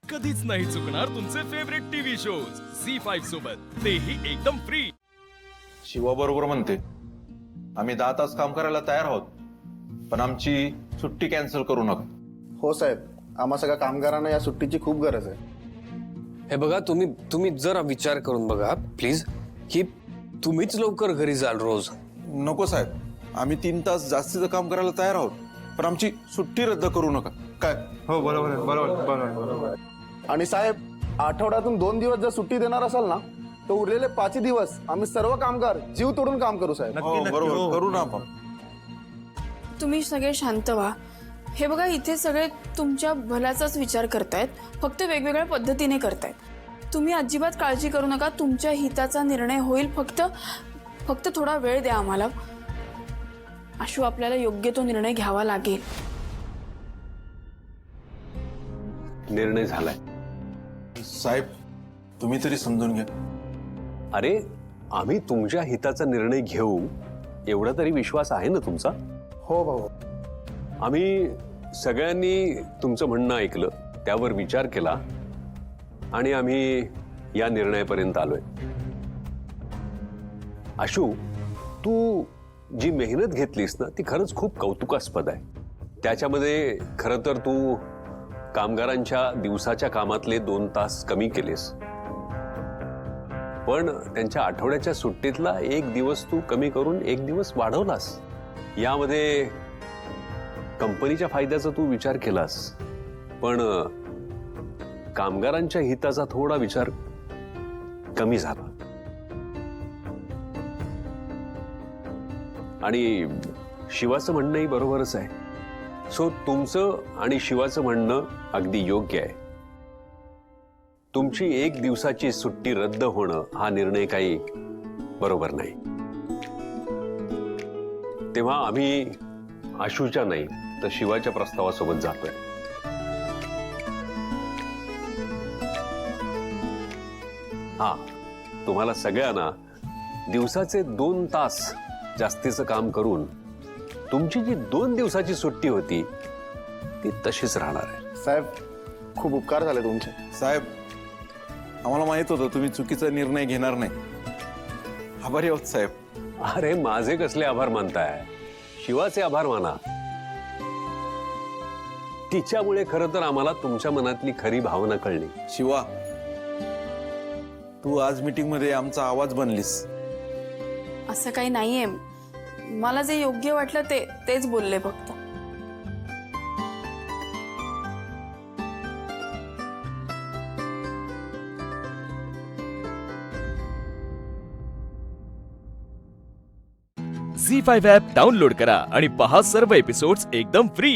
कधीच नाही चुकणार तुमचे फेवरेट टीव्ही शोज झी5 सोबत, तेही एकदम फ्री। शिवा बरोबर म्हणते, आम्ही 10 तास काम करायला तयार आहोत, पण आमची सुट्टी कॅन्सल करू नका। हो साहेब, आम्हा सगळ्या कामगारांना या सुट्टीची खूप गरज आहे। हे बघा, तुम्ही जरा विचार करून बघा प्लीज, की तुम्हीच लवकर घरी जाल रोज। नको साहेब, आम्ही 3 तास जास्तीचं काम करायला तयार आहोत, पण आमची सुट्टी रद्द करू नका। काय? हो बरोबर आहे, बरोबर। आणि साहेब, आठवड्यातून 2 दिवस जर सुट्टी देणार असाल ना, तर उरलेले 5 दिवस आम्ही सर्व कामगार जीव तोडून काम करू साहेब। हो, बरोबर करू ना आपण। तुम्ही सगळे शांत व्हा। हे बघा, इथे सगळे तुमच्या भल्याचाच विचार करतायत, फक्त वेगवेगळ्या पद्धतीने करतायत। तुम्ही अजिबात काळजी करू नका, तुमच्या हिताचा निर्णय होईल। फक्त थोडा वेळ द्या आम्हाला। आशू, आपल्याला योग्य तो निर्णय घ्यावा लागेल। निर्णय झालाय साहेब, तुम्ही तरी समजून घ्या। अरे, आम्ही तुमच्या हिताचा निर्णय घेऊ एवढा तरी विश्वास आहे ना तुमचा? हो भाऊ। आम्ही सगळ्यांनी तुमचं म्हणणं ऐकलं, त्यावर विचार केला आणि आम्ही या निर्णयापर्यंत आलोय। आशू, तू जी मेहनत घेतलीस ना, ती खरंच खूप कौतुकास्पद आहे। त्याच्यामध्ये खरं तर तू कामगारांच्या दिवसाच्या कामातले 2 तास कमी केलेस, पण त्यांच्या आठवड्याच्या सुट्टीतला 1 दिवस तू कमी करून 1 दिवस वाढवलास। यामध्ये कंपनीच्या फायद्याचा तू विचार केलास, पण कामगारांच्या हिताचा थोडा विचार कमी झाला। आणि शिवाचं म्हणणंही बरोबरच आहे। सो तुमचं आणि शिवाचं म्हणणं अगदी योग्य आहे। तुमची 1 दिवसाची सुट्टी रद्द होणं हा निर्णय काही बरोबर नाही। तेव्हा आम्ही आशूच्या नाही तर शिवाच्या प्रस्तावासोबत जातोय। हा, तुम्हाला सगळ्यांना दिवसाचे 2 तास जास्तीचं काम करून तुमची जी 2 दिवसाची सुट्टी होती ती तशीच राहणार आहे। साहेब, खूप उपकार झाले तुमचे। साहेब, आम्हाला माहित होतं तुम्ही चुकीचा निर्णय घेणार नाही। आभारी आहोत साहेब। अरे, माझे कसले आभार मानताय? शिवाचे आभार माना। तिच्यामुळे खरं तर आम्हाला तुमच्या मनातली खरी भावना कळली। शिवा, तू आज मीटिंग मध्ये आमचा आवाज बनलीस। असं काही नाहीये, मला जे योग्य वाटलं तेच बोलले फक्त। झी5 ॲप डाउनलोड करा आणि पहा सर्व एपिसोड्स एकदम फ्री।